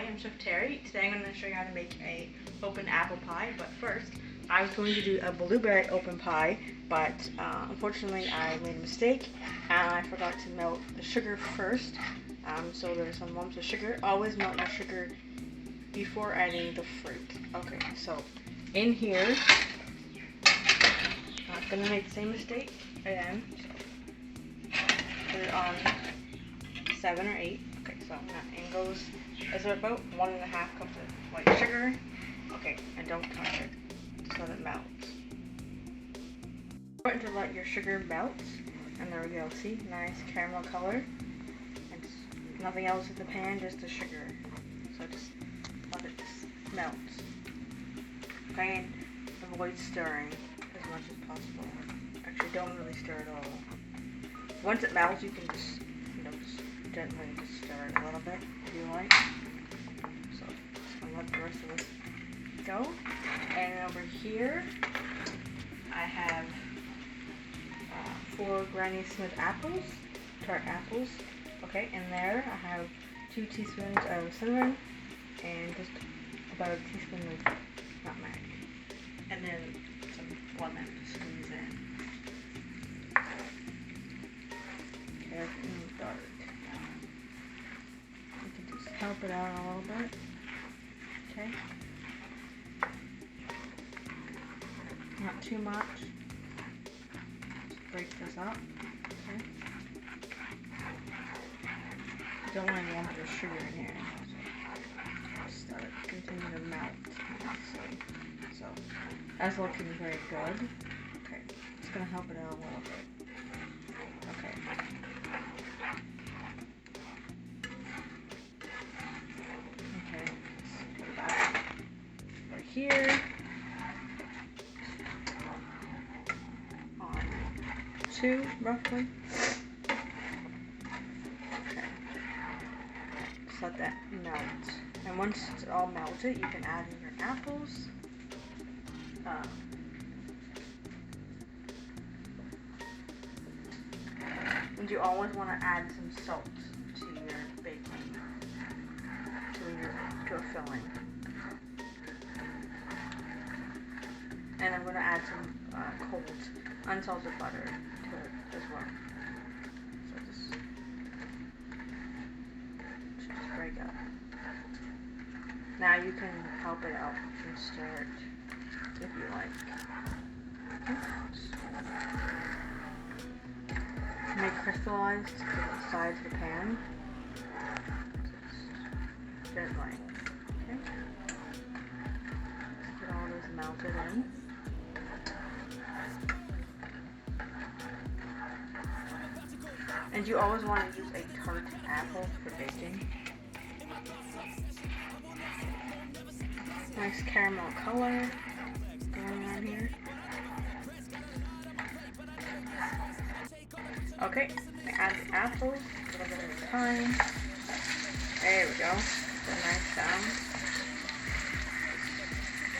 I'm Chef Terry. Today I'm going to show you how to make a open apple pie, but first I was going to do a blueberry open pie, but unfortunately I made a mistake and I forgot to melt the sugar first. So there's some lumps of sugar. Always melt your sugar before adding the fruit. Okay, so in here, not going to make the same mistake again. So put it on 7 or 8. Okay, so in goes, is there about 1.5 cups of white sugar? Okay, and don't touch it, just let it melt. Important to let your sugar melt, and there we go, see, nice caramel color, and nothing else in the pan, just the sugar, so just let it melt. Okay, and avoid stirring as much as possible. Actually, don't really stir at all. Once it melts, you can just, just gently just stir it a little bit if you like. So just gonna let the rest of this go. And over here, I have 4 Granny Smith apples, tart apples. Okay, and there I have 2 teaspoons of cinnamon and just about a teaspoon of nutmeg, and then some lemon to squeeze in. Okay, it's dark. You can just help it out a little bit. Okay. Not too much. Just break this up. Okay. You don't want any lumps of sugar in here. So just continue to melt. So that's looking very good. Okay. Just gonna help it out a little bit. Okay. Okay. Let's go back over here. On 2 roughly. Okay. Just let that melt. And once it's all melted, you can add in your apples. And you always want to add some salt to your baking, to a filling. And I'm going to add some cold, unsalted butter to it as well. So just break up. Now you can help it out and stir it if you like. Make crystallized to the sides of the pan. Just gently. Okay. Get all this melted in. And you always want to use a tart apple for baking. Nice caramel color going on here. Okay, add the apples a little bit at a time. There we go. It's a nice sound.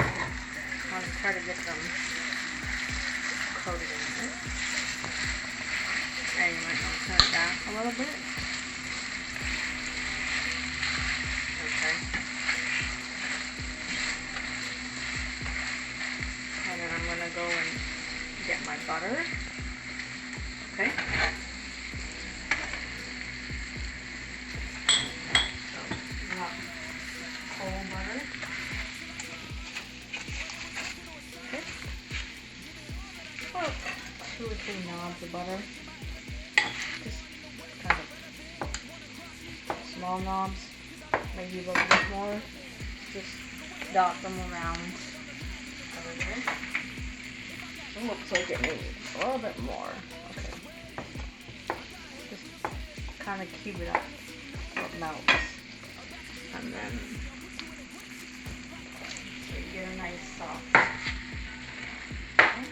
I want to try to get them coated in it. And you might want to turn it down a little bit. Okay. And then I'm going to go and get my butter. Okay. So, whole butter. Okay. About 2 or 3 knobs of butter. Just kind of small knobs, maybe a little bit more. Just dot them around over here. It looks like it needs a little bit more. Okay. Just kind of cube it up so it melts. And then so you get a nice soft. Okay.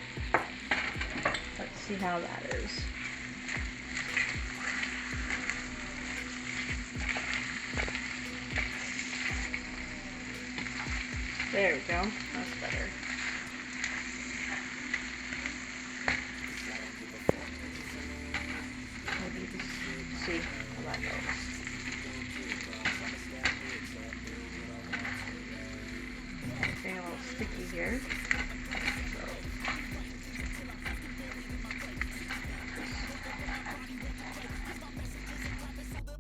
Let's see how that is. There we go. That's better. Maybe you can see how that goes. here.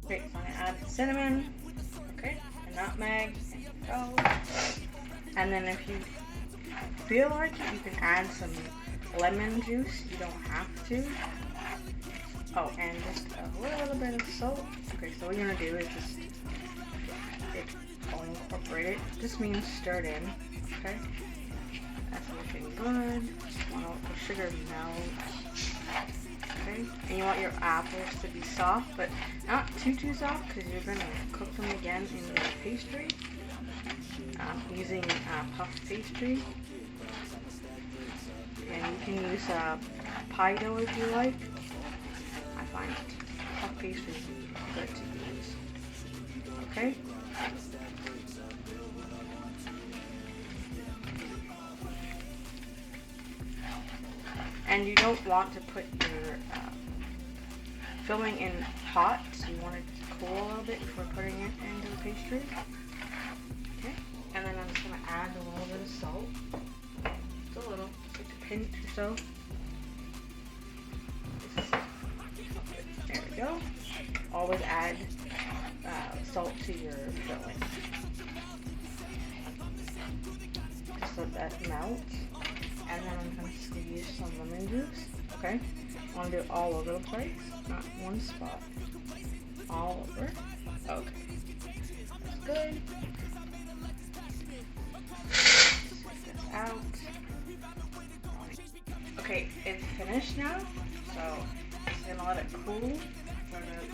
Okay, so I'm gonna add cinnamon, okay, and nutmeg, and go. And then if you feel like it, you can add some lemon juice. You don't have to. Oh, and just a little bit of salt. Okay, so what you're gonna do is just I'll incorporate it. This means stir it in. Okay, that's looking good. Just want the sugar to melt. Okay, and you want your apples to be soft, but not too soft, because you're gonna cook them again in the pastry. Using puff pastry, and you can use pie dough if you like. I find puff pastry good to use. Okay. And you don't want to put your filling in hot. You want it to cool a little bit before putting it into the pastry. Okay. And then I'm just going to add a little bit of salt. Just a little, just like a pinch or so. There we go. Always add salt to your filling. Just let that melt. And then I'm going to squeeze some lemon juice. Okay? I want to do it all over the place, not one spot. All over. Okay. That's good. Out. Okay, it's finished now, so I'm gonna let it cool for about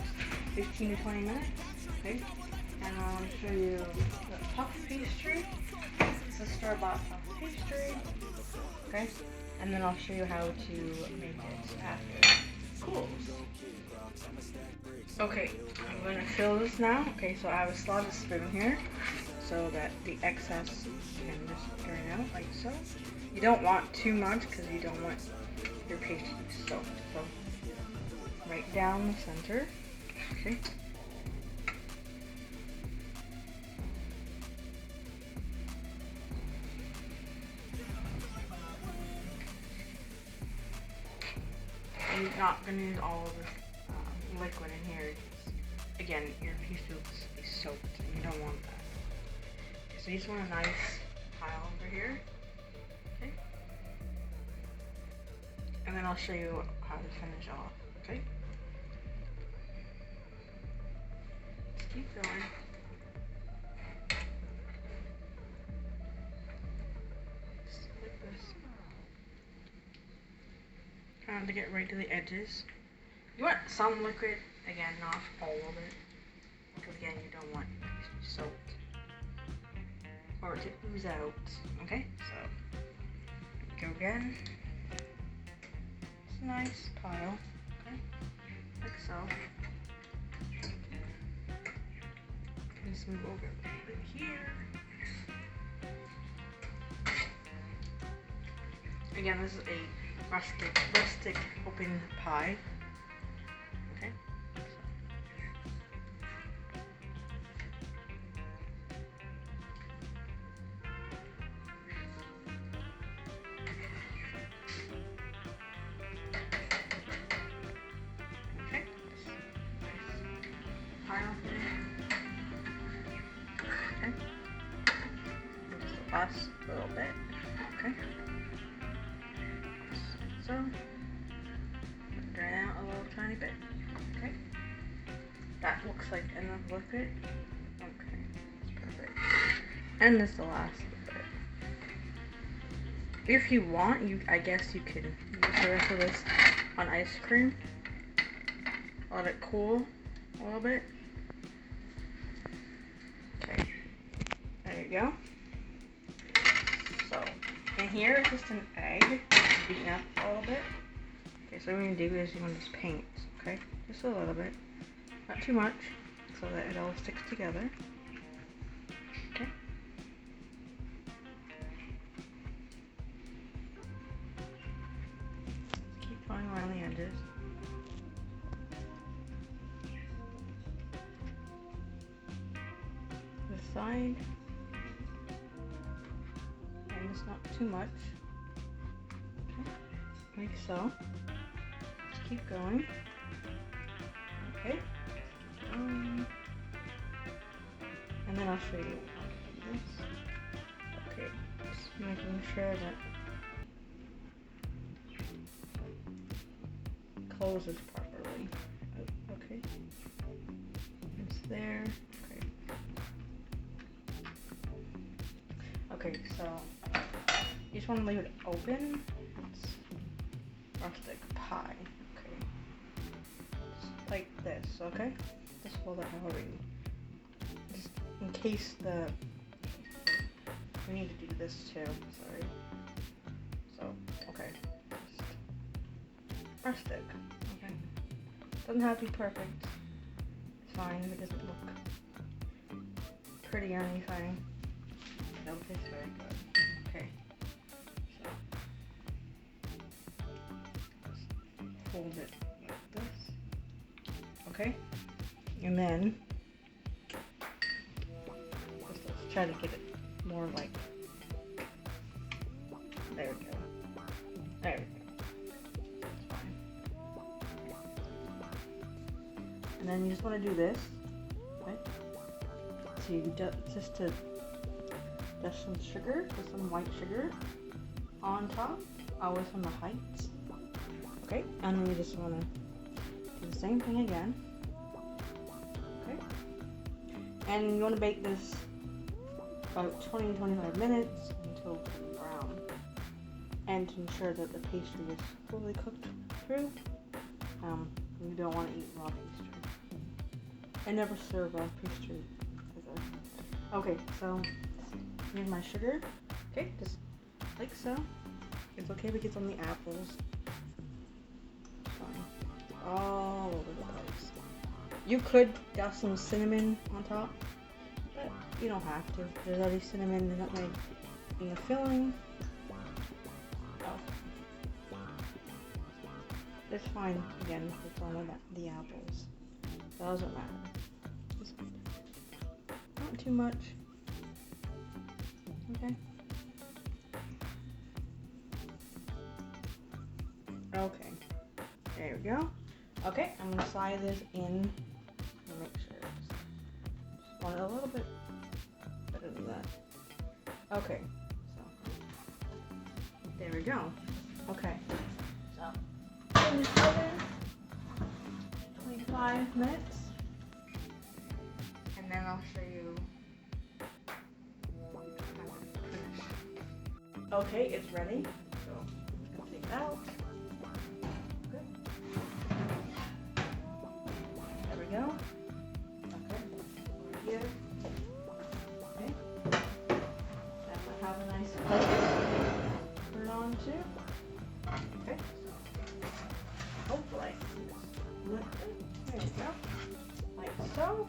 15 to 20 minutes. Okay, and I'll show you the puff pastry. It's a store-bought puff pastry. Okay, and then I'll show you how to make it after it cools. Okay, I'm gonna fill this now. Okay, so I have a slotted spoon here, so that the excess can just drain out like so. You don't want too much because you don't want your pastry to be soaked. So right down the center. Okay. And you're not going to use all of the liquid in here. Again, your pastry will be soaked and you don't want that. So you just want a nice pile over here. Okay. And then I'll show you how to finish off. Okay. Just keep going. Just like this. Trying to get right to the edges. You want some liquid, again, not all of it. Because again, you don't want it to be soaked. Or to ooze out. Okay, so go again. It's a nice pile. Okay, like so. Just move over a little bit here. Again, this is a rustic open pie. Okay. Okay. Just last little bit. Okay. So drain out a little tiny bit. Okay. That looks like enough liquid. Okay. That's perfect. And this is the last bit. If you want, I guess you can use the rest of this on ice cream. Let it cool a little bit. Okay, there you go. So, in here is just an egg, beaten up a little bit. Okay, so what we're going to do is you want to just paint, okay? Just a little bit, not too much, so that it all sticks together. Okay. Just keep going around the edges. Side and it's not too much. Okay, like so. Just keep going. Okay. And then I'll show you how to do this. Okay, just making sure that it closes properly. Okay. It's there. Okay. Okay, so you just want to leave it open. It's rustic pie. Okay. Just like this, okay? Just hold it however you. Just in case we need to do this too, sorry. So, okay. Just rustic, okay? Doesn't have to be perfect. It's fine if it doesn't look pretty or anything. It'll taste very good. Okay. So, just hold it like this. Okay? And then, let's try to get it more like, there we go. There we go. That's fine. And then you just want to do this, okay? So you just to dust some sugar, just some white sugar on top, always from the heights. Okay, and then you just want to do the same thing again. Okay, and you want to bake this about 20-25 minutes until brown, and to ensure that the pastry is fully cooked through. You don't want to eat raw pastry. I never serve raw pastry either. Okay, so here's my sugar. Okay, just like so. It's okay because on the apples. Fine. All over the place. You could dust some cinnamon on top, but you don't have to. There's already cinnamon and nutmeg in the filling. Oh. It's fine again if it's on the apples. Doesn't matter. Just not too much. Okay. Okay. There we go. Okay, I'm gonna slide this in and make sure just want it a little bit better than that. Okay. So there we go. Okay. So in the oven 25 minutes. And then I'll show you. Okay, it's ready. So I'm just gonna take it out. Good. There we go. Okay. Over here. Okay. Definitely have a nice plate to put it on too. Okay. So hopefully there you go. Like so.